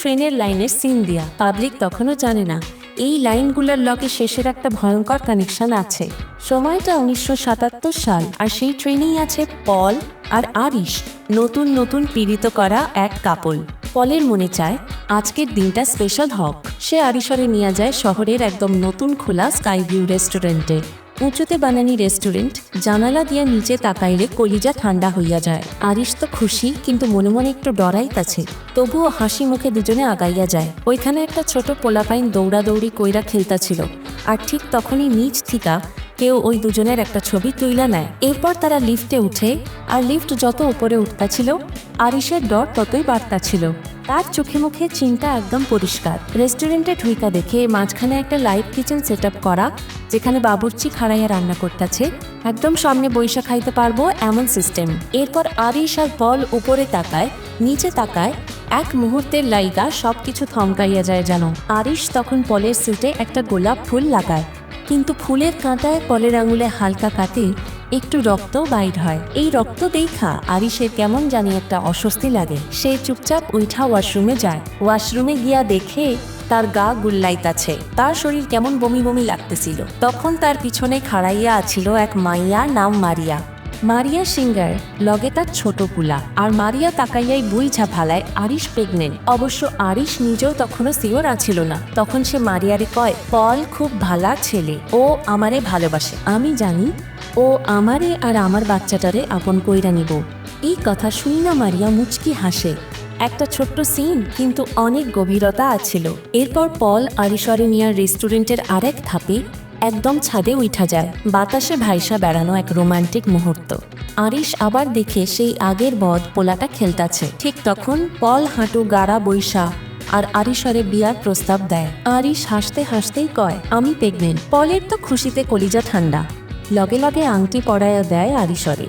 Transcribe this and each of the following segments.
ট্রেনের লাইনের সিন দিয়া। পাবলিক তখনও জানে না এই লাইনগুলোর লগে শেষের একটা ভয়ঙ্কর কানেকশন আছে। সময়টা 1977 সাল, আর সেই ট্রেনেই আছে পল আর আরিশ, নতুন নতুন পীড়িত করা এক কাপল। পলের মনে চায় আজকের দিনটা স্পেশাল হক। সে আরিশরে নিয়ে যায় শহরের একদম নতুন খোলা স্কাই ভিউ রেস্টুরেন্টে। উঁচুতে বানানি রেস্টুরেন্ট, জানালা দিয়া নিচে তাকাইলে কলিজা ঠান্ডা হইয়া যায়। আরিশ তো খুশি, কিন্তু মনে মনে একটু ডরাইতাছে। তবুও হাসি মুখে দুজনে আগাইয়া যায়। ওইখানে একটা ছোট পোলাপাইন দৌড়াদৌড়ি কইরা খেলতাছিল, আর ঠিক তখনই নিচ থিকা কেউ ওই দুজনের একটা ছবি তুইলা নেয়। এরপর তারা লিফটে উঠে, আর লিফট যত উপরে উঠতাছিল আরিশের ডর ততই বাড়তাছিল। তার চোখে মুখে চিন্তা একদম পরিষ্কার। রেস্টুরেন্টে ঢুইকা দেখে মাঝখানে একটা লাইভ কিচেন সেট আপ করা, যেখানে বাবুর্চি খাড়াইয়া রান্না করতেছে, একদম সামনে বৈশা খাইতে পারবো এমন সিস্টেম। এরপর আরিশ আর পল উপরে তাকায়, নিচে তাকায়, এক মুহূর্তের লাইগা সবকিছু থমকাইয়া যায় যেন। আরিশ তখন পলের সিটে একটা গোলাপ ফুল লাগায়, কিন্তু ফুলের কাঁটায় পলের আঙুলে হালকা কাটে, একটু রক্ত বাইর হয়। এই রক্ত দেখা আরিশের কেমন জানি একটা অস্বস্তি লাগে। সে চুপচাপ উঠা ওয়াশরুমে যায়। ওয়াশরুমে গিয়া দেখে তার গা গুল্লাইতাছে, তার শরীর কেমন বমি বমি লাগতেছিল। তখন তার পিছনে খাড়াইয়া আছিল এক মাইয়া, নাম মারিয়া। মারিয়া সিঙ্গার, লগে তার ছোট পুলা। আর মারিয়া তাকাইয়াই বুইঝা ফালায় আরিশ প্রেগনেন্ট। অবশ্য আরিশ নিজেও তখনও সিওর আছিল না। তখন সে মারিয়ারে কয়, পল খুব ভালা ছেলে, ও আমারে ভালোবাসে। আমি জানি ও আমারে আর আমার বাচ্চাটারে আপন কইরা নিব। এই কথা শুনি না মারিয়া মুচকি হাসে। একটা ছোট্ট সিন, কিন্তু অনেক গভীরতা আছিল। এরপর পল আরিশরে নিয়া রেস্টুরেন্টের আরেক ধাপে একদম ছাদে উঠা যায়। বাতাসে ভাইসা বেড়ানো এক রোমান্টিক মুহূর্ত। আরিশ আবার দেখে সেই আগের বদ পোলাটা খেলতাছে। ঠিক তখন পল হাঁটু গাড়া বৈশা আর আরিশরে বিয়ার প্রস্তাব দেয়। আরিশ হাসতে হাসতেই কয়, আমি প্রেগনেন্ট। পলের তো খুশিতে কলিজা ঠান্ডা, লগে লগে আংটি পরাইয়া দেয় আরিশরে।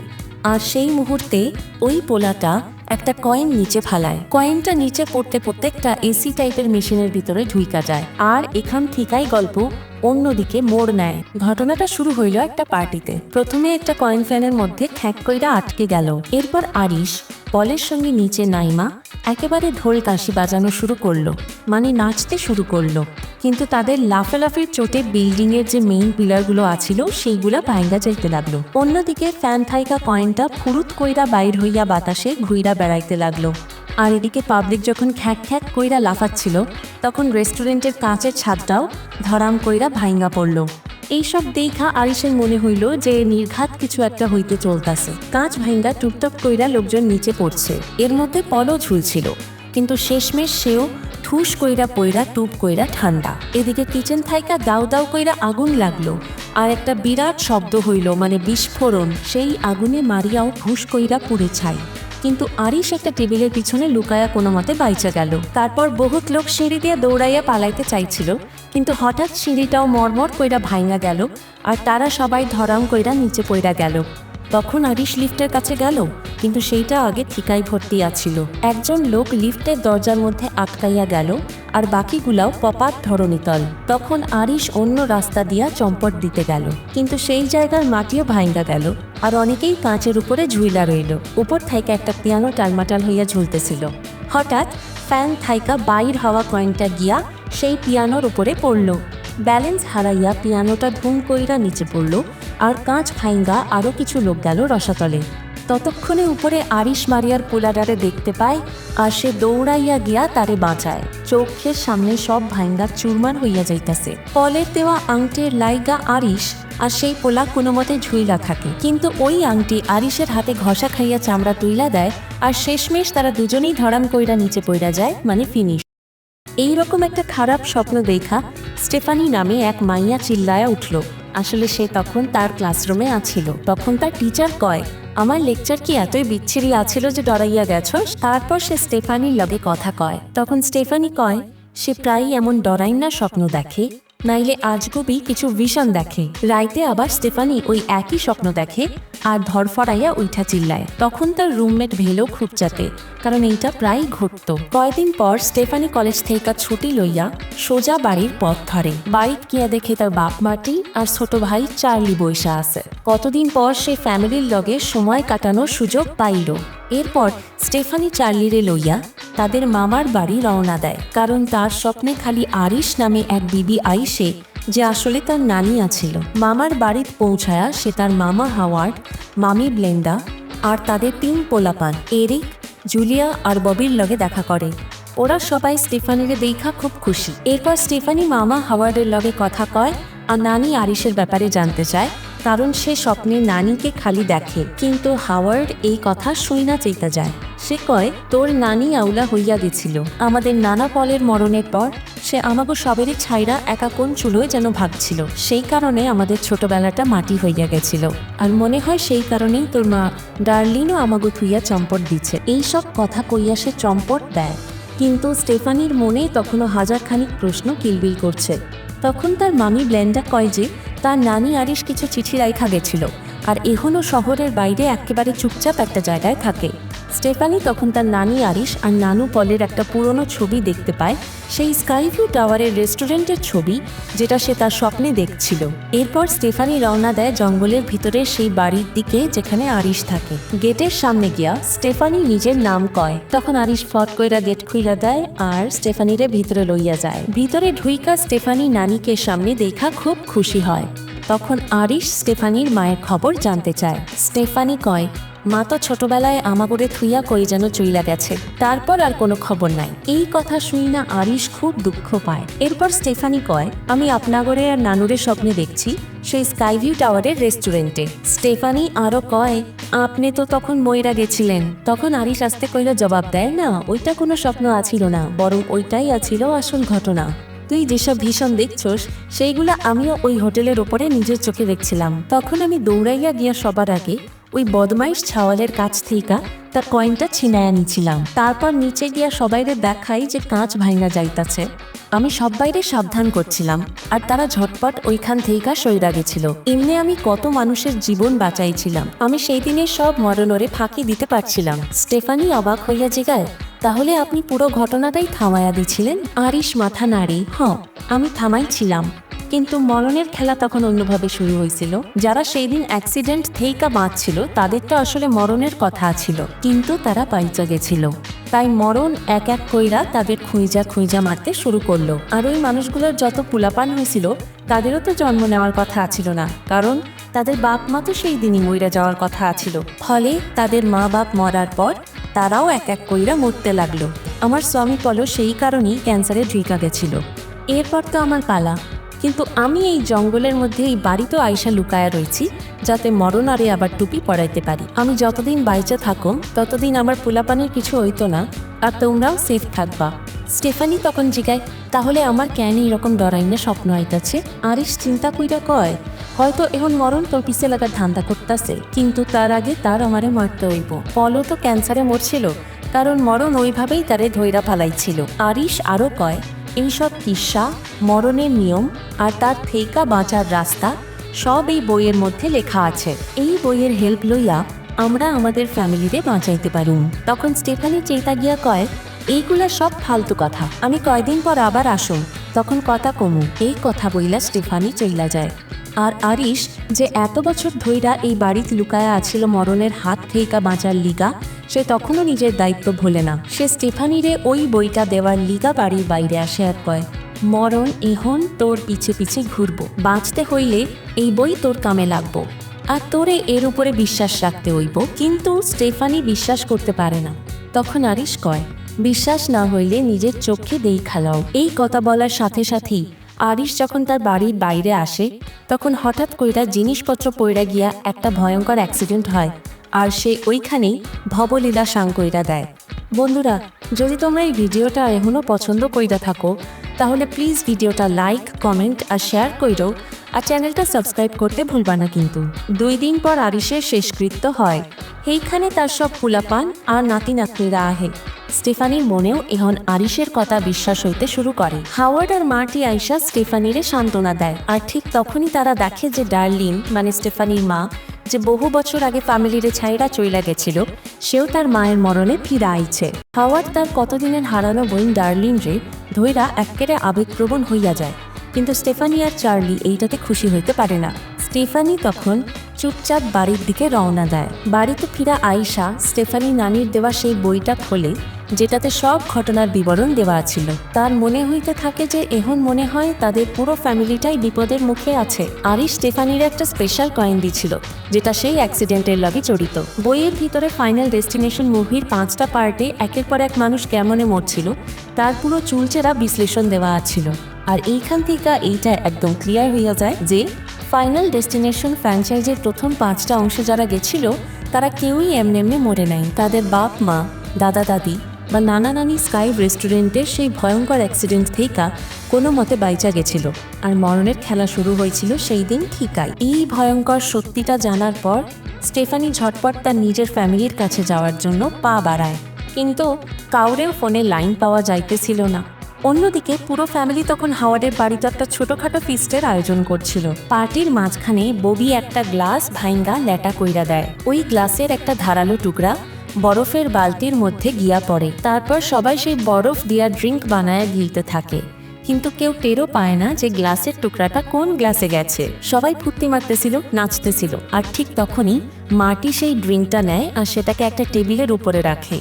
আর সেই মুহূর্তে ওই পোলাটা একটা কয়েন নিচে ফালায়। কয়েনটা নিচে পড়তে পড়তে একটা এসি টাইপের মেশিনের ভিতরে ঢুইকা যায়। আর এখান থেকেই গল্প অন্যদিকে মোড় নেয়। ঘটনাটা শুরু হইল একটা পার্টিতে। প্রথমে একটা কয়েন ফ্যানের মধ্যে খ্যাক কইরা আটকে গেল। এরপর আরিশ পলের সঙ্গে নিচে নাইমা একেবারে ঢোল কাশি বাজানো শুরু করলো, মানে নাচতে শুরু করলো। কিন্তু তাদের লাফালাফির চোটে বিল্ডিং এর যে মেইন পিলারগুলো আছিল সেইগুলা ভাঙ্গা যাইতে লাগলো। অন্যদিকে ফ্যান থাইকা কয়েনটা ফুরুত কইরা বাইর হইয়া বাতাসে ঘুইরা বেড়াইতে লাগলো। আর এদিকে পাবলিক যখন খ্যাক খ্যাক কইরা লাফাচ্ছিল, তখন রেস্টুরেন্টের কাঁচের ছাদটাও ধরাম কইরা ভাঙ্গা পড়ল। এইসব দেখা আরিশের মনে হইল যে নির্ঘাত কিছু একটা হইতে চলতাছে। কাঁচ ভাঙ্গা টুপটাপ কইরা লোকজন নিচে পড়ছে। এর মধ্যে পলও ঝুলছিল, কিন্তু শেষমেশ সেও ঠুস কইরা পইরা টুপ কইরা ঠান্ডা। এদিকে কিচেন থাইকা দাউ দাউ কইরা আগুন লাগলো, আর একটা বিরাট শব্দ হইল, মানে বিস্ফোরণ। সেই আগুনে মারিয়াও ভুস কইরা পুড়ে ছাই। কিন্তু আরিশ একটা টেবিলের পিছনে লুকায়া কোনো মতে বাইচা গেল। তারপর বহুত লোক সিঁড়ি দিয়ে দৌড়াইয়া পালাইতে চাইছিল, কিন্তু হঠাৎ সিঁড়িটাও মরমর কইরা ভাঙা গেল, আর তারা সবাই ধরাম কইরা নিচে পইরা গেল। তখন আরিশ লিফটের কাছে গেল, কিন্তু সেইটা আগে ঠিকাই ভর্তি আছিল। একজন লোক লিফটের দরজার মধ্যে আটকাইয়া গেল, আর বাকিগুলাও পপাত ধরণীতল। তখন আরিশ অন্য রাস্তা দিয়া চম্পট দিতে গেল, কিন্তু সেই জায়গার মাটিও ভাঙ্গা গেল, আর অনেকেই কাঁচের উপরে ঝুইলা রইল। উপর থাইকা একটা পিয়ানো টালমাটাল হইয়া ঝুলতেছিল। হঠাৎ ফ্যান থাইকা বাইর হওয়া কয়েনটা গিয়া সেই পিয়ানোর উপরে পড়ল। ব্যালেন্স হারাইয়া পিয়ানোটা ধুম কইরা নিচে পড়ল, আর কাঁচ ভাঙ্গা আরও কিছু লোক গেল রসাতলে। ততক্ষণে উপরে আরিশ মারিয়ার পোলাডারে দেখতে পায়, আর সে দৌড়াইয়া গিয়া তারে বাঁচায়। চোখের সামনে সব ভাঙ্গা চুরমার হইয়া যাইতাছে। পলের দেওয়া আংটির লাইগা আরিশ আর সেই পোলা কোনো মতে ঝুইলা থাকে, কিন্তু ওই আংটি আরিশের হাতে ঘষা খাইয়া চামড়া তুইলা দেয়, আর শেষমেশ তারা দুজনেই ধরাম কইরা নিচে পইরা যায়, মানে ফিনিশ। এইরকম একটা খারাপ স্বপ্ন দেখা স্টেফানি নামে এক মাইয়া চিল্লায়া উঠল। আসলে সে তখন তার ক্লাসরুমে আছিল। তখন তার টিচার কয়, আমার লেকচার কি এতই বিচ্ছিরি আছিল যে ডরাইয়া গেছ? তারপর সে স্টেফানির লগে কথা কয়। তখন স্টেফানি কয়, সে প্রায়ই এমন ডরাই না স্বপ্ন দেখে, নাইলে আজগুবি কিছু ভিশন দেখে। রাইতে আবার স্টেফানি ওই একই স্বপ্ন দেখে, আর ধরফরাইয়া উঠা চিল্লায়। তখন তার রুমমেট ভেলো খুব চাতে, কারণ এইটা প্রায়ই ঘটত। কয়েকদিন পর স্টেফানি কলেজ থেকে ছুটি লইয়া সোজা বাড়ির পথ ধরে। বাড়িতে গিয়া দেখে তার বাপ মাটি আর ছোট ভাই চার্লি বইসা আছে। কতদিন পর সে ফ্যামিলির লগে সময় কাটানোর সুযোগ পাইল। এরপর স্টেফানি চার্লিরে লইয়া তাদের মামার বাড়ি রওনা দেয়, কারণ তার স্বপ্নে খালি আরিশ নামে এক বিবি আইসে, যে আসলে তার নানি আছিল। মামার বাড়িতে পৌঁছায়া সে তার মামা হাওয়ার্ড, মামি ব্লেন্ডা আর তাদের 3 পোলাপান এরিক, জুলিয়া আর ববির লগে দেখা করে। ওরা সবাই স্টেফানিরে দেখা খুব খুশি। এরপর স্টেফানি মামা হাওয়ার্ডের লগে কথা কয় আর নানি আরিশের ব্যাপারে জানতে চায়, কারণ সে স্বপ্নে নানিকে খালি দেখে। কিন্তু হাওয়ার্ড এই কথা শুইনা চেতা যায়। সে কয়, তোর নানি আউলা হইয়া গেছিল আমাদের নানা পলের মরণের পর। সে আমাগো সবেরই ছাইরা একা কোন চুলোয় যেন ভাবছিল, সেই কারণে আমাদের ছোটবেলাটা মাটি হইয়া গেছিল। আর মনে হয় সেই কারণেই তোর মা ডার্লিনও আমাগো থুইয়া চম্পট দিচ্ছে। এইসব কথা কইয়া সে চম্পট দেয়, কিন্তু স্টেফানির মনে তখনও হাজারখানিক প্রশ্ন কিলবিল করছে। তখন তার মামি ব্লেন্ডা কয় যে তার নানি আরিশ কিছু চিঠি রাইখা গেছিল, আর এখনও শহরের বাইরে একেবারে চুপচাপ একটা জায়গায় থাকে। স্টেফানি তখন তার নানি আরিশ আর নানু পলের একটা পুরনো ছবি দেখতে পায়, সেই স্কাইভিউ টাওয়ারের রেস্টুরেন্টের ছবি, যেটা সে তার স্বপ্নে দেখছিল। এরপর স্টেফানি রওনা দেয় জঙ্গলের ভিতরে সেই বাড়ির দিকে যেখানে আরিশ থাকে। গেটের সামনে গিয়া স্টেফানি নিজের নাম কয়, তখন আরিশ ফট কইরা গেট খুইলা দেয় আর স্টেফানিরে ভিতরে লইয়া যায়। ভিতরে ঢুইকা স্টেফানি নানিকে সামনে দেখা খুব খুশি হয়। তখন আরিশ স্টেফানির মায়ের খবর জানতে চায়। স্টেফানি কয়, মা তো ছোটবেলায় আমাগরে থুইয়া কই যেন চইলা গেছে, তারপর আর কোনো খবর নাই। এই কথা শুই না আরিশ খুব দুঃখ পায়। এরপর স্টেফানি কয়, আমি আপনাগরে আর নানুরে স্বপ্নে দেখছি সেই স্কাইভিউ টাওয়ারের রেস্টুরেন্টে। স্টেফানি আরো কয়, আপনি তো তখন মইরা গেছিলেন। তখন আরিশ আস্তে কইরা জবাব দেয়, না, ওইটা কোনো স্বপ্ন আছিল না, বরং ওইটাই আছিল আসল ঘটনা। তুই যেসব ভীষণ দেখছস সেইগুলা আমিও ওই হোটেলের ওপরে নিজের চোখে দেখছিলাম। তখন আমি দৌড়াইয়া গিয়া সবার আগে ওই বদমাইশ ছাওয়ালের কাছ থেকে তার কয়েনটা ছিনায়া নিছিলাম। তারপর নিচে গিয়া সবাইরে দেখাই যে কাঁচ ভাঙা যাইতাছে। আমি সবাইরে সাবধান করছিলাম, আর তারা ঝটপট ওইখান থেকে সইরা গেছিল। এমনি আমি কত মানুষের জীবন বাঁচাইছিলাম। আমি সেই দিনের সব মরণরে ফাঁকি দিতে পারছিলাম। স্টেফানি অবাক হইয়া জিগায়, তাহলে আপনি পুরো ঘটনাটাই থামাইয়া দিছিলেন? আরিশ মাথা নাড়ি, আমি থামাইছিলাম, কিন্তু মরণের খেলা তখন অন্যভাবে শুরু হয়েছিল। যারা সেই দিন অ্যাক্সিডেন্ট থেইকা বাঁচছিল তাদের তো আসলে মরণের কথা ছিল, কিন্তু তারা পাইচা গেছিল। তাই মরণ এক এক কইরা তাদের খুঁজা মারতে শুরু করলো। আর ওই মানুষগুলোর যত পুলাপান হয়েছিল তাদেরও তো জন্ম নেওয়ার কথা আছিল না, কারণ তাদের বাপ মা তো সেই দিনই মইরা যাওয়ার কথা আছিল। ফলে তাদের মা বাপ মরার পর তারাও এক এক কইরা মরতে লাগলো। আমার স্বামী পলও সেই কারণেই ক্যান্সারে ঢুইকা গেছিল। এরপর তো আমার পালা, কিন্তু আমি এই জঙ্গলের মধ্যে এই বাড়িতে আইসা লুকায়া রয়েছি, যাতে মরণ আরে আবার টুপি পরাইতে পারি। আমি যতদিন বাইচা থাকুম ততদিন আমার পোলাপানের কিছু হইতো না, আর তোমরাও সেফ থাকবা। স্টেফানি তখন জিগায়, তাহলে আমার কেন এরকম ডরাইনে স্বপ্ন আইতাছে? আরিশ চিন্তা কইরা কয়, হয়তো এখন মরণ তোর পিছে লাগার ধান্দা করতেছে, কিন্তু তার আগে তার আমারে মরতে হইব। পলও তো ক্যান্সারে মরছিল, কারণ মরণ ওইভাবেই তারে ধইরা ফালাইছিল। আরিশ আরও কয়, এইসব কিস্সা, মরণের নিয়ম আর তার থেইকা বাঁচার রাস্তা সব এই বইয়ের মধ্যে লেখা আছে। এই বইয়ের হেল্প লইয়া আমরা আমাদের ফ্যামিলিরে বাঁচাইতে পারুম। তখন স্টেফানি চেতা গিয়া কয়, এইগুলা সব ফালতু কথা, আমি কয়দিন পর আবার আসুম, তখন কথা কমু। এই কথা বইলা স্টেফানি চইলা যায়। আর আরিশ, যে এত বছর ধইরা এই বাড়িতে লুকায়া আছিল মরণের হাত থেইকা বাঁচার লিগা, সে তখনও নিজের দায়িত্ব ভোলে না। সে স্টেফানিরে ওই বইটা দেওয়ার লিগা বাড়ির বাইরে আসে আর কয়, মরণ এখন তোর পিছে পিছে ঘুরবো, বাঁচতে হইলে এই বই তোর কামে লাগবো, আর তোরে এর উপরে বিশ্বাস রাখতে হইব। কিন্তু স্টেফানি বিশ্বাস করতে পারে না। তখন আরিশ কয়, বিশ্বাস না হইলে নিজের চোখে দেখা লও। এই কথা বলার সাথে সাথেই আরিশ যখন তার বাড়ির বাইরে আসে, তখন হঠাৎ কইরা জিনিসপত্র পইরা গিয়া একটা ভয়ঙ্কর অ্যাক্সিডেন্ট হয়, আর সে ওইখানেই ভবলীলা সাং কইরা দেয়। বন্ধুরা, যদি তোমরা এই ভিডিওটা এখনও পছন্দ কইরা থাকো, তাহলে প্লিজ ভিডিওটা লাইক, কমেন্ট আর শেয়ার কইরো, আর চ্যানেলটা সাবস্ক্রাইব করতে ভুলবা না কিন্তু। 2 দিন পর আরিশের শেষকৃত্য হয়। এইখানে তার সব পুলাপান আর নাতি নাতনিরা আহে। স্টেফানির মনেও এখন আরিশের কথা বিশ্বাস হইতে শুরু করে। হাওয়ার্ড আর মার্টি আইসা স্টেফানিরে সান্ত্বনা দেয়, আর ঠিক তখনই তারা দেখে যে ডার্লিন, মানে স্টেফানির মা, যে বহু বছর আগে ফ্যামিলিরে ছাইরা চইলা গেছিল, সেও তার মায়ের মরণে ফিরে আইছে। হাওয়ার্ড তার কতদিনের হারানো বোন ডার্লিন রে ধইরা এক্কেরে আবেগপ্রবণ হইয়া যায়, কিন্তু স্টেফানি আর চার্লি এইটাতে খুশি হইতে পারে না। স্টেফানি তখন চুপচাপ বাড়ির দিকে রওনা দেয়। বাড়িতে ফিরা আইসা স্টেফানি নানির দেওয়া সেই বইটা খোলে, যেটাতে সব ঘটনার বিবরণ দেওয়া ছিল। তার মনে হইতে থাকে যে এখন মনে হয় তাদের পুরো ফ্যামিলিটাই বিপদের মুখে আছে। আরিশ স্টেফানির একটা স্পেশাল কয়েন দিছিল যেটা সেই অ্যাক্সিডেন্টের লগে জড়িত। বইয়ের ভিতরে ফাইনাল ডেস্টিনেশন মুভির 5টা পার্টে একের পর এক মানুষ কেমনে মরছিল তার পুরো চুলচেরা বিশ্লেষণ দেওয়া ছিল। আর এইখান থেকে এইটা একদম ক্লিয়ার হইয়া যায় যে ফাইনাল ডেস্টিনেশন ফ্র্যাঞ্চাইজের প্রথম 5টা অংশে যারা গেছিল তারা কেউই এমনি মরে নাই। তাদের বাপ মা, দাদা দাদি বা নানা নানি স্কাই রেস্টুরেন্টের সেই ভয়ঙ্কর অ্যাক্সিডেন্ট থেকে কোনো মতে বাইচা গেছিল। আর মরণের খেলা শুরু হয়েছিল সেই দিন ঠিকাই। এই ভয়ঙ্কর সত্যিটা জানার পর স্টেফানি ঝটপট তার নিজের ফ্যামিলির কাছে যাওয়ার জন্য পা বাড়ায়, কিন্তু কাউরেও ফোনে লাইন পাওয়া যাইতেছিল না। অন্যদিকে পুরো ফ্যামিলি তখন হাওয়ার্ডের বাড়িতে একটা ছোটখাটো ফিস্টের আয়োজন করছিল। পার্টির মাঝখানে ববি একটা গ্লাস ভাইঙ্গা ল্যাটা কইরা দেয়। ওই গ্লাসের একটা ধারালো টুকরা বরফের বালতির মধ্যে গিয়া পড়ে। তারপর সবাই সেই বরফ দিয়া ড্রিঙ্ক বানায় গিলতে থাকে, কিন্তু কেউ টেরও পায় না যে গ্লাসের টুকরাটা কোন গ্লাসে গেছে। সবাই ফুর্তি মারতেছিল, নাচতেছিল। আর ঠিক তখনই মার্টি সেই ড্রিঙ্কটা নেয় আর সেটাকে একটা টেবিলের উপরে রাখে।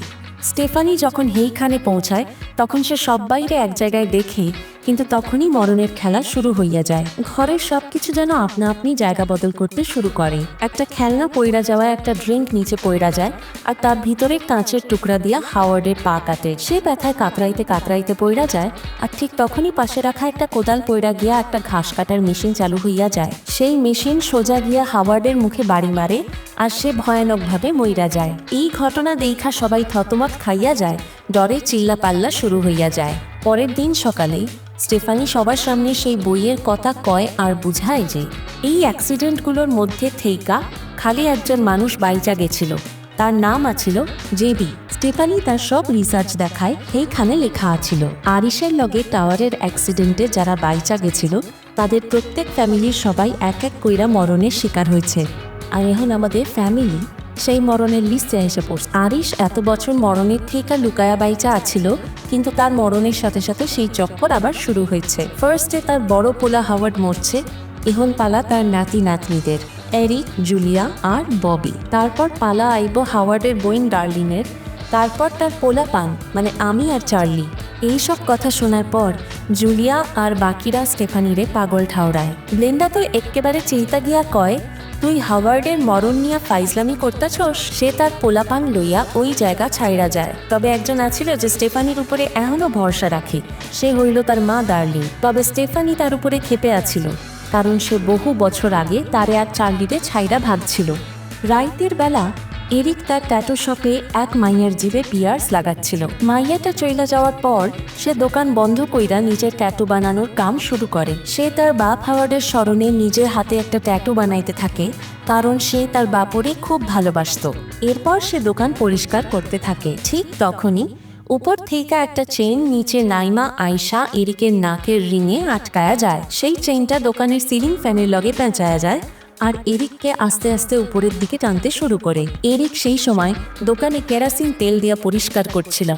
স্টেফানি যখন হেইখানে পৌঁছায় তখন সে সবাইরে এক জায়গায় দেখে, কিন্তু তখনই মরণের খেলা শুরু হইয়া যায়। ঘরের সবকিছু যেন আপনা আপনি জায়গা বদল করতে শুরু করে। একটা খেলনা পইরা যাওয়া একটা ড্রিঙ্ক নিচে পইরা যায় আর তার ভিতরে কাঁচের টুকরা দিয়া হাওয়ার্ডের পা কাটে। সে ব্যথায় কাতরাইতে কাতরাইতে পইরা যায়। আর ঠিক তখনই পাশে রাখা একটা কোদাল পইরা গিয়া একটা ঘাস কাটার মেশিন চালু হইয়া যায়। সেই মেশিন সোজা গিয়া হাওয়ার্ডের মুখে বাড়ি মারে আর সে ভয়ানকভাবে মইরা যায়। এই ঘটনা দেখা সবাই থতমত খাইয়া যায়, ডরে চিল্লা পাল্লা শুরু হইয়া যায়। পরের দিন সকালে স্টেফানি সবার সামনে সেই বইয়ের কথা কয় আর বুঝায় যে এই অ্যাক্সিডেন্টগুলোর মধ্যে থেইকা খালি একজন মানুষ বাইচা গেছিল, তার নাম আছিল জেবি। স্টেফানি তার সব রিসার্চ দেখায়, সেইখানে লেখা আছিল আরিশের লগে টাওয়ারের অ্যাক্সিডেন্টে যারা বাইচা গেছিল তাদের প্রত্যেক ফ্যামিলির সবাই এক এক কইরা মরণের শিকার হয়েছে। আর এখন আমাদের ফ্যামিলি সেই মরণের লিস্টে এসে পড়ছে। আরিশ এত বছর মরণের থেকে লুকায়া বাইচা আছিল, কিন্তু তার মরণের সাথে সাথে সেই চক্কর আবার শুরু হয়েছে। ফার্স্টে তার বড় পোলা হাওয়ার্ড মরছে, এখন পালা তার নাতি নাতনিদের এরিক, জুলিয়া আর ববি। তারপর পালা আইব হাওয়ার্ডের বইন ডার্লিনের, তারপর তার পোলা পান মানে আমি আর চার্লি। এইসব কথা শোনার পর জুলিয়া আর বাকিরা স্টেফানিরে পাগল ঠাউরায়। ব্লেন্ডা তো একেবারে চিন্তা গিয়া কয়, তুই হাওয়ার্ডের মরণ নিয়া ফাইজলামি করতেছস। সে তার পোলাপান লইয়া ওই জায়গা ছাইরা যায়। তবে একজন আছিল যে স্টেফানির উপরে এখনো ভরসা রাখে, সে হইল তার মা ডার্লিন। তবে স্টেফানি তার উপরে ক্ষেপে আছিল, কারণ সে বহু বছর আগে তারে আর চার্লিতে ছাইরা ভাগছিল। রাইতের বেলা এরিক তার ট্যাটু শপে এক মাইয়ার জিভে পিয়ার্স লাগাচ্ছিল। মাইয়াটা চইলা যাওয়ার পর সে দোকান বন্ধ কইরা নিজের ট্যাটু বানানোর কাম শুরু করে। সে তার বাপ হাওয়ার্ডের স্মরণে নিজের হাতে একটা ট্যাটু বানাইতে থাকে, কারণ সে তার বাপরে খুব ভালোবাসত। এরপর সে দোকান পরিষ্কার করতে থাকে। ঠিক তখনই উপর থেকে একটা চেইন নিচে নাইমা আয়শা এরিকের নাকের রিংয়ে আটকায়া যায়। সেই চেইনটা দোকানের সিলিং ফ্যানের লগে পেঁচায়া যায় আর এরিককে আস্তে আস্তে উপরের দিকে টানতে শুরু করে। এরিক সেই সময় দোকানে কেরাসিন তেল দিয়া পরিষ্কার করছিল।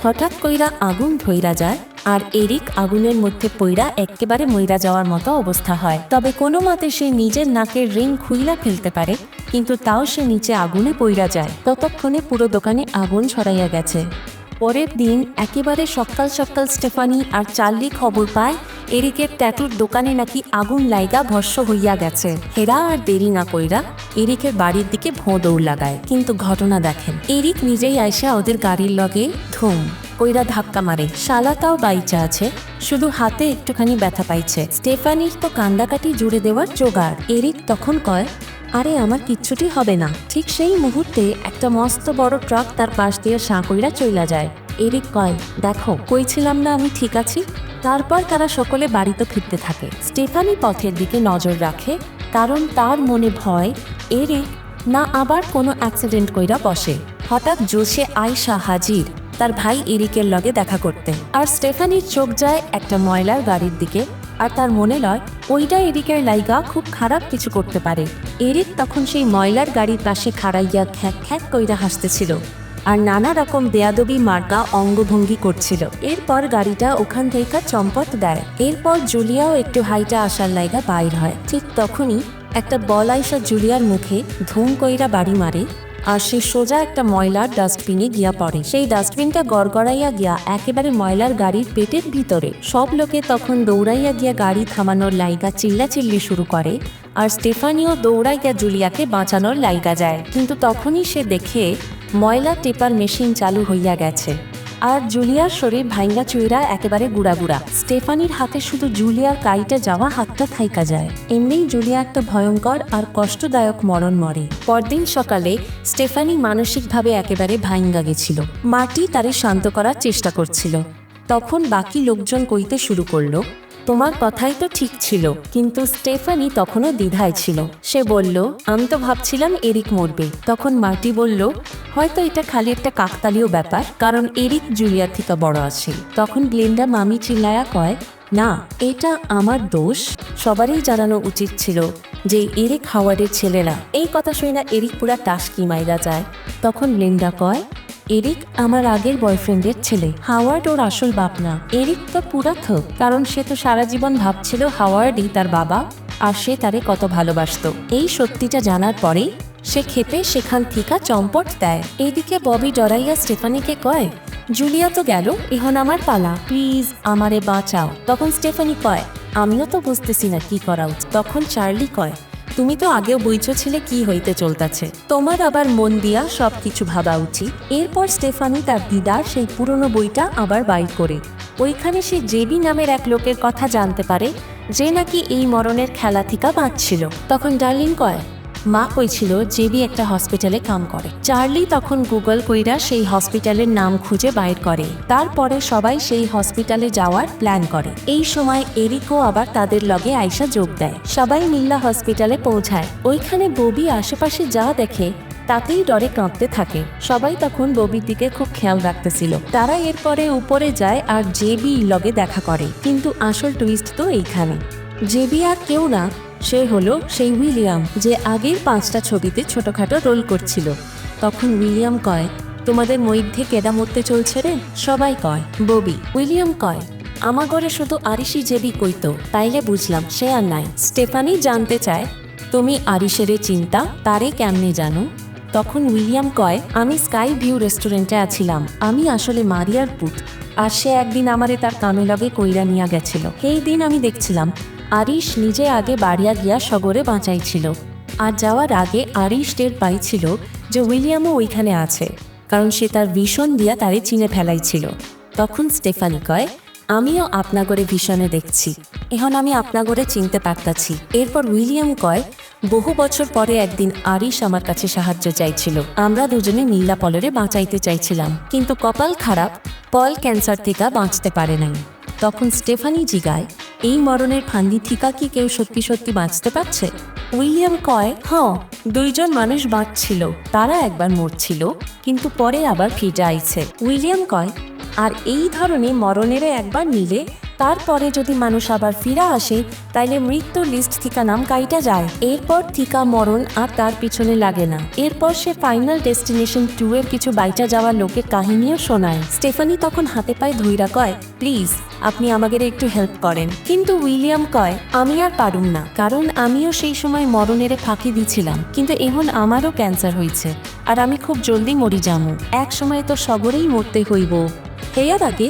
হঠাৎ কইরা আগুন ধইরা যায় আর এরিক আগুনের মধ্যে পইরা একেবারে মইরা যাওয়ার মতো অবস্থা হয়। তবে কোনো মতে সে নিজের নাকের রিং খুইলা ফেলতে পারে, কিন্তু তাও সে নিচে আগুনে পইরা যায়। ততক্ষণে পুরো দোকানে আগুন ছড়াইয়া গেছে। পরের দিন একেবারে সকাল সকাল স্টেফানি আর চার্লি খবর পায় এরিকের ট্যাটুর দোকানে নাকি আগুন লাইগা ভস্ম হইয়া গেছে। হেরা আর দেরি না কইরা এরিকের বাড়ির দিকে ভোঁ দৌড় লাগায়। কিন্তু ঘটনা দেখেন, এরিক নিজেই আইসা ওদের গাড়ির লগে ধুম কইরা ধাক্কা মারে। শালাটাও বাইচা আছে, শুধু হাতে একটুখানি ব্যথা পাইছে। স্টেফানির তো কান্দাকাটি জুড়ে দেওয়ার জোগাড়। এরিক তখন কয়, আরে আমার কিচ্ছুটি হবে না। ঠিক সেই মুহূর্তে একটা মস্ত বড় ট্রাক তার পাশ দিয়ে সাঁ কইরা চইলা যায়। এরিক কয়, দেখো কইছিলাম না আমি ঠিক আছি। তারপর তারা সকলে বাড়িতে ফিরতে থাকে। স্টেফানি পথের দিকে নজর রাখে, কারণ তার মনে ভয় এরিক না আবার কোনো অ্যাক্সিডেন্ট কইরা বসে। হঠাৎ জোশে আয়শা হাজির তার ভাই এরিকের লগে দেখা করতে। আর স্টেফানির চোখ যায় একটা ময়লার গাড়ির দিকে, আর তার মনে লয় ওইটা এরিকের লাইগা খুব খারাপ কিছু করতে পারে। এরিক তখন সেই ময়লার গাড়ির পাশে খাড়াইয়া খ্যাক খ্যাক কইরা হাসতেছিল আর নানা রকম বেয়াদবি মার্কা অঙ্গভঙ্গি করছিল। এরপর গাড়িটা ওখান থেকে চম্পট দেয়। এরপর জুলিয়াও একটু হাইটা আসার লাইগা বাইর হয়। ঠিক তখনই একটা বল আইসা জুলিয়ার মুখে ধুম কইরা বাড়ি মারে আর সে সোজা একটা ময়লার ডাস্টবিনে গিয়া পড়ে। সেই ডাস্টবিনটা গড়গড়াইয়া গিয়া একেবারে ময়লার গাড়ির পেটের ভিতরে। সব লোকে তখন দৌড়াইয়া গিয়া গাড়ি থামানোর লাইগা চিল্লাচিল্লি শুরু করে, আর স্টেফানিও দৌড়াইয়া জুলিয়াকে বাঁচানোর লাইগা যায়। কিন্তু তখনই সে দেখে ময়লা টেপার মেশিন চালু হইয়া গেছে, আর জুলিয়ার শরীর ভাঙ্গা চুইরা একেবারে গুড়া। স্টেফানির হাতে শুধু জুলিয়ার কাইটে যাওয়া হাতটা থাইকা যায়। এমনিই জুলিয়া একটা ভয়ঙ্কর আর কষ্টদায়ক মরণ মরে। পরদিন সকালে স্টেফানি মানসিকভাবে একেবারে ভাঙ্গা গেছিল। মার্টি তারে শান্ত করার চেষ্টা করছিল। তখন বাকি লোকজন কইতে শুরু করলো, তোমার কথাই তো ঠিক ছিল। কিন্তু স্টেফানি তখনও দ্বিধায় ছিল। সে বলল, আমি তো ভাবছিলাম এরিক মরবে। তখন মার্টি বলল, হয়তো এটা খালি একটা কাকতালীয় ব্যাপার, কারণ এরিক জুলিয়ার থেকে বড় আছে। তখন গ্লেন্ডা মামি চিল্লায়া কয়, না, এটা আমার দোষ। সবারই জানানো উচিত ছিল যে এরিক হাওয়ার্ডের ছেলেরা। এই কথা শুনে না এরিক পুরা টাসকি মাইরা যায়। তখন গ্লেন্ডা কয়, এরিক আমার আগের বয়ফ্রেন্ডের ছেলে, হাওয়ার্ড ওর আসল বাপ না। এরিক তো পুরা থোক, কারণ সে তো সারা জীবন ভাবছিল হাওয়ার্ডই তার বাবা, আর সে তারে কত ভালোবাসত। এই সত্যিটা জানার পরেই সে খেপে সেখান থেকে চম্পট দেয়। এইদিকে ববি ডরাইয়া স্টেফানিকে কয়, জুলিয়া তো গেল, এখন আমার পালা, প্লিজ আমারে বাঁচাও। তখন স্টেফানি কয়, আমিও তো বুঝতেছি না কি করা উচিত। তখন চার্লি কয়, তুমি তো আগেও বুঝছিলে কি হইতে চলতেছে, তোমার আবার মন দিয়া সবকিছু ভাবা উচিত। এরপর স্টেফানি তার দিদার সেই পুরনো বইটা আবার বাইর করে ওইখানে সে জেবি নামের এক লোকের কথা জানতে পারে, যে নাকি এই মরণের খেলা থেকে বাঁচছিল। তখন ডার্লিন কয়, মা কইছিল জেবি একটা হসপিটালে কাম করে। চার্লি তখন গুগল কইরা সেই হসপিটালের নাম খুঁজে বাইর করে। তারপরে সবাই সেই হসপিটালে যাওয়ার প্ল্যান করে। এই সময় এরিকও আবার তাদের লগে আইসা যোগ দেয়। সবাই মিল্লা হসপিটালে পৌঁছায়। ওইখানে ববি আশেপাশে যা দেখে তাতেই ডরে কাঁপতে থাকে। সবাই তখন ববির দিকে খুব খেয়াল রাখতেছিল। তারা এরপরে উপরে যায় আর জেবি লগে দেখা করে। কিন্তু আসল টুইস্ট তো এইখানে। জেবি আর কেউ না, সে হলো সেই উইলিয়াম, যে আগের 5টা ছবিতে ছোটখাটো রোল করছিল। তখন উইলিয়াম কয়, তোমাদের মধ্যে কেডা মরতে চলছে রে? সবাই কয় ববি। উইলিয়াম কয়, আমার ঘরে শুধু আরিশি জেবি কইতো, তাইলে বুঝলাম সে আর নাই। স্টেফানি জানতে চায়, তুমি আরিশেরে চিন্তা, তারে কেমনে জানো? তখন উইলিয়াম কয়, আমি স্কাই ভিউ রেস্টুরেন্টে আছিলাম, আমি আসলে মারিয়ার পুত, আর সে একদিন আমারে তার কামে লগে কইরা নিয়ে গেছিল। সেই দিন আমি দেখছিলাম আরিশ নিজে আগে বাড়িয়া গিয়া সগরে বাঁচাইছিল, আর যাওয়ার আগে আরিশ টের পাইছিল যে উইলিয়ামও ওইখানে আছে, কারণ সে তার ভীষণ দিয়া তারে চিনে ফেলাইছিল। তখন স্টেফানি কয়, আমিও আপনাগরে ভীষণে দেখছি, এখন আমি আপনাগরে চিনতে পারতাছি। এরপর উইলিয়াম কয়, বহু বছর পরে একদিন আরিশ আমার কাছে সাহায্য চাইছিল। আমরা দুজনে নীলা পলরে বাঁচাইতে চাইছিলাম, কিন্তু কপাল খারাপ, পল ক্যান্সার থেকে বাঁচতে পারে নাই। তখন স্টেফানি জিগায়, এই মরণের ফান্দি থিকা কি কেউ সত্যি সত্যি বাঁচতে পারছে? উইলিয়াম কয়, হ্যাঁ, 2জন মানুষ বাঁচছিল, তারা একবার মরছিল কিন্তু পরে আবার ফিরে আইছে। উইলিয়াম কয়, আর এই ধরনের মরণের একবার নিলে তারপরে যদি মানুষ আবার ফিরা আসে, তাইলে মৃত্যুর লিস্ট থিকা নাম কাইটা যায়। এরপর থিকা মরণ আর তার পিছনে লাগে না। এরপর সে ফাইনাল ডেস্টিনেশন 2 এর কিছু বাইচা যাওয়া লোকের কাহিনীও শোনায়। স্টেফানি তখন হাতে পায়ে ধইরা কয়, প্লিজ আপনি আমাদের একটু হেল্প করেন। কিন্তু উইলিয়াম কয়, আমি আর পারুম না, কারণ আমিও সেই সময় মরণের ফাঁকি দিছিলাম, কিন্তু এখন আমারও ক্যান্সার হয়েছে, আর আমি খুব জলদি মরি যামু। এক সময় তো সগরেই মরতে হইব। হেয়ার আগে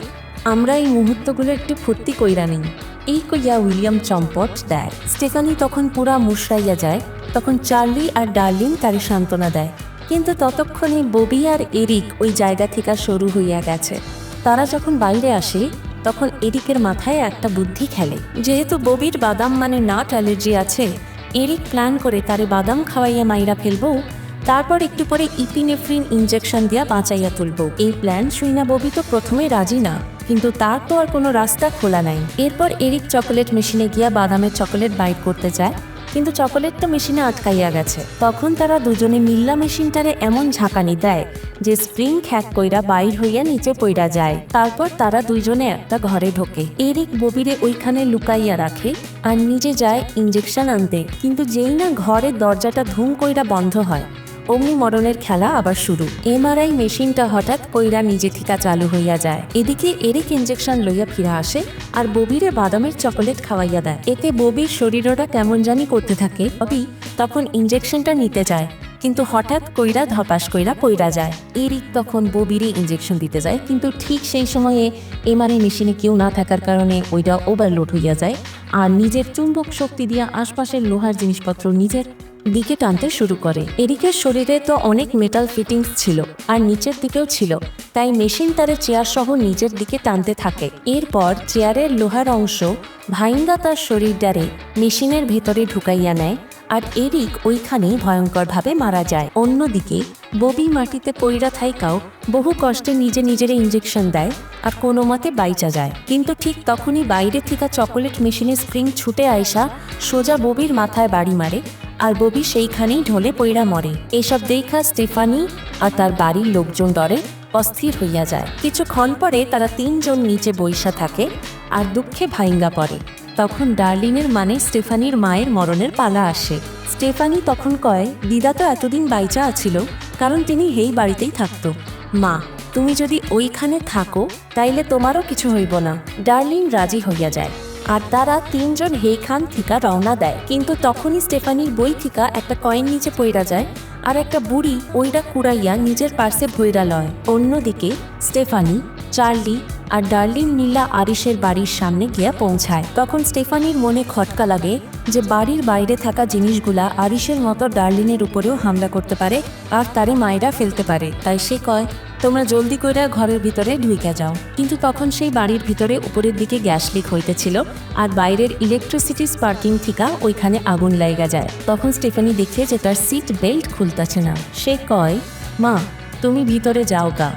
আমরা এই মুহূর্তগুলো একটু ফুর্তি কইরা নিই। এই কইয়া উইলিয়াম চম্পট দেয়। স্টেফানি তখন পুরা মুশরাইয়া যায়। তখন চার্লি আর ডার্লিন তারে সান্ত্বনা দেয়, কিন্তু ততক্ষণে ববি আর এরিক ওই জায়গা থেকে শুরু হইয়া গেছে। তারা যখন বাইরে আসে, তখন এরিকের মাথায় একটা বুদ্ধি খেলে। যেহেতু ববির বাদাম মানে নাট অ্যালার্জি আছে, এরিক প্ল্যান করে তারে বাদাম খাওয়াইয়া মাইরা ফেলবো, তারপর একটু পরে ইপিনেফ্রিন ইনজেকশন দিয়া বাঁচাইয়া তুলবো। এই প্ল্যান শুইনা ববি তো প্রথমে রাজি না, কিন্তু তার তো আর কোনো রাস্তা খোলা নাই। এরপর এরিক চকোলেট মেশিনে গিয়া বাদামের চকোলেট বাইট করতে যায়, কিন্তু চকোলেট তো মেশিনে আটকাইয়া গেছে। তখন তারা দুজনে মিল্লা মেশিনটারে এমন ঝাঁকানি দেয় যে স্প্রিং খ্যাক কইরা বাইর হইয়া নিচে পইরা যায়। তারপর তারা দুইজনে একটা ঘরে ঢোকে। এরিক ববিরে ওইখানে লুকাইয়া রাখে আর নিজে যায় ইনজেকশন আনতে, কিন্তু যেই না ঘরের দরজাটা ধুম কইরা বন্ধ হয়, অগ্নি মরণের খেলা আবার শুরু। এমআরআই মেশিনটা হঠাৎ কইরা নিজে থিকা চালু হইয়া যায়। এদিকে এরিক ইনজেকশন লইয়া ফিরে আসে আর ববিরে বাদামের চকোলেট খাওয়াইয়া দেয়। এতে ববির শরীরটা কেমন জানি করতে থাকে। ববি তখন ইনজেকশনটা নিতে চায়, কিন্তু হঠাৎ কইরা ধপাস কইরা পইরা যায়। এরিক তখন ববিরে ইঞ্জেকশন দিতে যায়, কিন্তু ঠিক সেই সময়ে এমআরআই মেশিনে কেউ না থাকার কারণে ওইটা ওভারলোড হইয়া যায় আর নিজের চুম্বক শক্তি দিয়ে আশপাশের লোহার জিনিসপত্র নিজের দিকে টানতে শুরু করে। এরিকের শরীরে তো অনেক মেটাল ফিটিংস ছিল আর নিচের দিকেও ছিল, তাই মেশিন তারে চেয়ার সহ নিচের দিকে টানতে থাকে। এরপর চেয়ারের লোহার অংশ ভাইঙ্গা তার শরীরটারে মেশিনের ভেতরে ঢুকাইয়া নেয় আর এরিক ওইখানেই ভয়ঙ্করভাবে মারা যায়। অন্যদিকে ববি মাটিতে পইরা থাইকাও বহু কষ্টে নিজের ইঞ্জেকশন দেয় আর কোনো মতে বাইচা যায়। কিন্তু ঠিক তখনই বাইরে থেকে চকোলেট মেশিনের স্প্রিং ছুটে আইসা সোজা ববির মাথায় বাড়ি মারে আর ববি সেইখানেই ঢলে পইরা মরে। এসব দেখা স্টেফানি আর তার বাড়ির লোকজন ডরে অস্থির হইয়া যায়। কিছুক্ষণ পরে তারা তিনজন নিচে বইসা থাকে আর দুঃখে ভাইঙ্গা পড়ে। তখন ডার্লিনের মানে স্টেফানির মায়ের মরণের পালা আসে। স্টেফানি তখন কয়, দিদা তো এতদিন বাইচা আছিল কারণ তিনি হেই বাড়িতেই থাকতো। মা, তুমি যদি ওইখানে থাকো তাইলে তোমারও কিছু হইব না। ডার্লিন রাজি হইয়া যায় আর তারা তিনজন হেইখান থিকা রওনা দেয়। কিন্তু তখনই স্টেফানির বই থিকা একটা কয়েন নিচে পইরা যায় আর একটা বুড়ি ওইটা কুড়াইয়া নিজের পার্সে ভইরা লয়। অন্যদিকে স্টেফানি, চার্লি আর ডার্লিন নীলা আরিশের বাড়ির সামনে গিয়া পৌঁছায়। তখন স্টেফানির মনে খটকা লাগে যে বাড়ির বাইরে থাকা জিনিসগুলা আরিশের মতো ডার্লিনের উপরেও হামলা করতে পারে আর তারে মায়েরা ফেলতে পারে। তাই সে কয়, তোমরা জলদি কইরা ঘরের ভিতরে ঢুইকা যাও। কিন্তু তখন সেই বাড়ির ভিতরে উপরের দিকে গ্যাস লিক হইতেছিল আর বাইরের ইলেকট্রিসিটি স্পার্কিং থিকা ওইখানে আগুন লাইগা যায়। তখন স্টেফানি দেখে যে তার সিট বেল্ট খুলতেছে না। সে কয়, মা, তুমি ভিতরে যাও গা,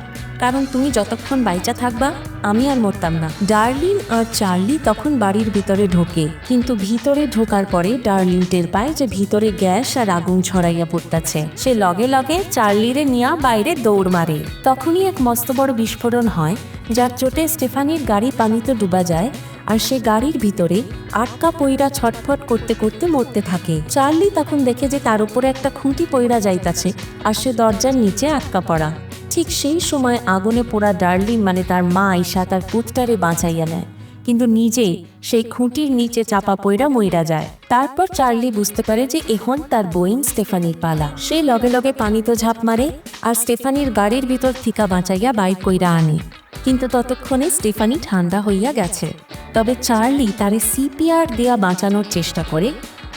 কারণ তুমি যতক্ষণ বাইচা থাকবা আমি আর মরতাম না। ডার্লিন আর চার্লি তখন বাড়ির ভিতরে ঢোকে, কিন্তু ভিতরে ঢোকার পরে ডার্লিন টের পায় যে ভিতরে গ্যাস আর আগুন ছড়াইয়া পড়তেছে। সে লগে লগে চার্লিরে নিয়া বাইরে দৌড় মারে। তখনই এক মস্ত বড় বিস্ফোরণ হয়, যার চোটে স্টেফানির গাড়ি পানিতে ডুবা যায় আর সে গাড়ির ভিতরে আটকা পইরা ছটফট করতে করতে মরতে থাকে। চার্লি তখন দেখে যে তার উপরে একটা খুঁটি পইরা যাইতাছে আর সে দরজার নিচে আটকা পড়া। ঠিক সেই সময় আগুনে পোড়া ডার্লিন মানে তার মা আইসা তার পুতটারে বাঁচাইয়া নেয়, কিন্তু নিজেই সেই খুঁটির নিচে চাপা পইরা মইরা যায়। তারপর চার্লি বুঝতে পারে যে এখন তার বোন স্টেফানির পালা। সে লগে লগে পানিতে ঝাঁপ মারে আর স্টেফানির গাড়ির ভিতর থিকা বাঁচাইয়া বাইর কইরা আনে। কিন্তু ততক্ষণে স্টেফানি ঠান্ডা হইয়া গেছে। তবে চার্লি তারে সিপিআর দেয়া বাঁচানোর চেষ্টা করে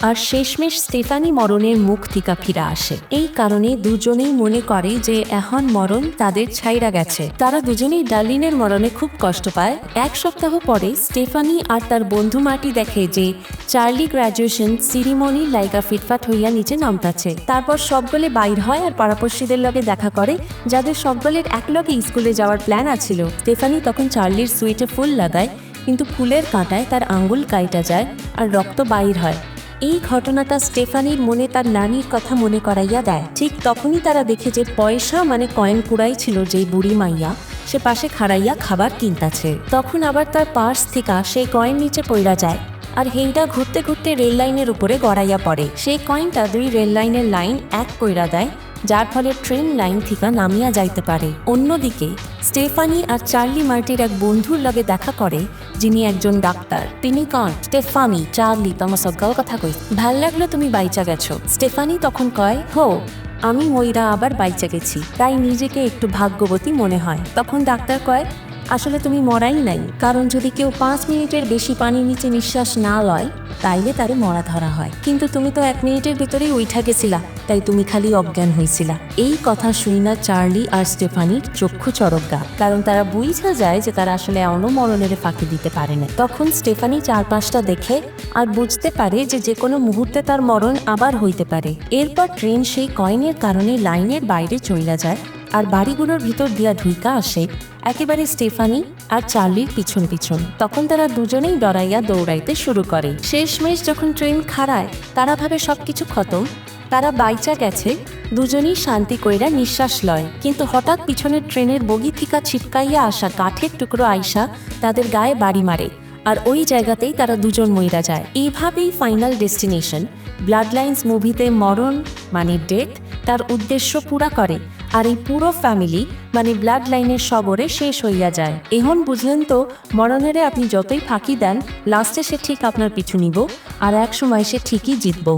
আর শেষমেশ স্টেফানি মরণের মুখ থিকা ফিরা আসে। এই কারণে দুজনেই মনে করে যে এখন মরণ তাদের ছাইরা গেছে। তারা দুজনেই ডার্লিনের মরণে খুব কষ্ট পায়। এক সপ্তাহ পরে স্টেফানি আর তার বন্ধু মার্টি দেখে যে চার্লি গ্র্যাজুয়েশন সিরিমনি লাইগা ফিটফাট হইয়া নিচে নামতাছে। তারপর সবগুলো বাইর হয় আর পাড়াপড়শিদের লগে দেখা করে, যাদের সবগুলোর একলগে স্কুলে যাওয়ার প্ল্যান আছিল। স্টেফানি তখন চার্লির সুইটে ফুল লাগায়, কিন্তু ফুলের কাঁটায় তার আঙ্গুল কাইটা যায় আর রক্ত বাইর হয়। এই ঘটনাটা স্টেফানির মনে তার নানির কথা মনে করাইয়া দেয়। ঠিক তখনই তারা দেখে যে পয়সা মানে কয়েন কুড়াই ছিল যেই বুড়ি মাইয়া, সে পাশে খাড়াইয়া খাবার কিনতাছে। তখন আবার তার পার্স থেকে সেই কয়েন নিচে পইরা যায় আর হেইটা ঘুরতে ঘুরতে রেল লাইনের উপরে গড়াইয়া পড়ে। সেই কয়েনটা দুই রেল লাইনের লাইন এক কইরা দেয়, যার ফলে ট্রেন লাইন থেকে নামিয়া যাইতে পারে। অন্যদিকে স্টেফানি আর চার্লি মার্টির এক বন্ধুর লগে দেখা করে, যিনি একজন ডাক্তার। তিনি কন, স্টেফানি, চার্লি, তোমার সকাল কথা কই, ভাল লাগলো তুমি বাইচা গেছো। স্টেফানি তখন কয়, হো, আমি মইরা আবার বাইচা গেছি, তাই নিজেকে একটু ভাগ্যবতী মনে হয়। তখন ডাক্তার কয়, আসলে তুমি মরাই নাই, কারণ যদি কেউ 5 মিনিটের বেশি পানির নিচে নিঃশ্বাস না লয় তাইলে তারে মরা ধরা হয়, কিন্তু তুমি তো 1 মিনিটের ভিতরেই উঠা গেছিলা, তাই তুমি খালি অজ্ঞান হয়েছিলা। এই কথা শুনি না চার্লি আর স্টেফানির চক্ষু চরকগা, কারণ তারা বুঝা যায় যে তারা আসলে মরণের ফাঁকি দিতে পারে না। তখন স্টেফানি চারপাশটা দেখে আর বুঝতে পারে যে যে কোনো মুহূর্তে তার মরণ আবার হইতে পারে। এরপর ট্রেন সেই কয়েনের কারণে লাইনের বাইরে চইলা যায় আর বাড়িগুলোর ভিতর দিয়া ঢুইকা আসে একেবারে স্টেফানি আর চার্লির পিছন পিছন। তখন তারা দুজনেই ডরাইয়া দৌড়াইতে শুরু করে। শেষমেশ যখন ট্রেন খাড়ায়, তারা ভাবে সবকিছু খতম, তারা বাইচা গেছে, দুজনেই শান্তি কইরা নিঃশ্বাস লয়। কিন্তু হঠাৎ পিছনের ট্রেনের বগি থিকা ছিটকাইয়া আসা কাঠের টুকরো আইসা তাদের গায়ে বাড়ি মারে আর ওই জায়গাতেই তারা দুজন মইরা যায়। এইভাবেই ফাইনাল ডেস্টিনেশন ব্লাড লাইন্স মুভিতে মরণ মানে ডেথ তার উদ্দেশ্য পুরা করে আর এই পুরো ফ্যামিলি মানে ব্লাড লাইনের সবরে শেষ হইয়া যায়। এখন বুঝলেন তো, মরণেরে আপনি যতই ফাঁকি দেন, লাস্টে সে ঠিক আপনার পিছু নিব আর এক সময় সে ঠিকই জিতব।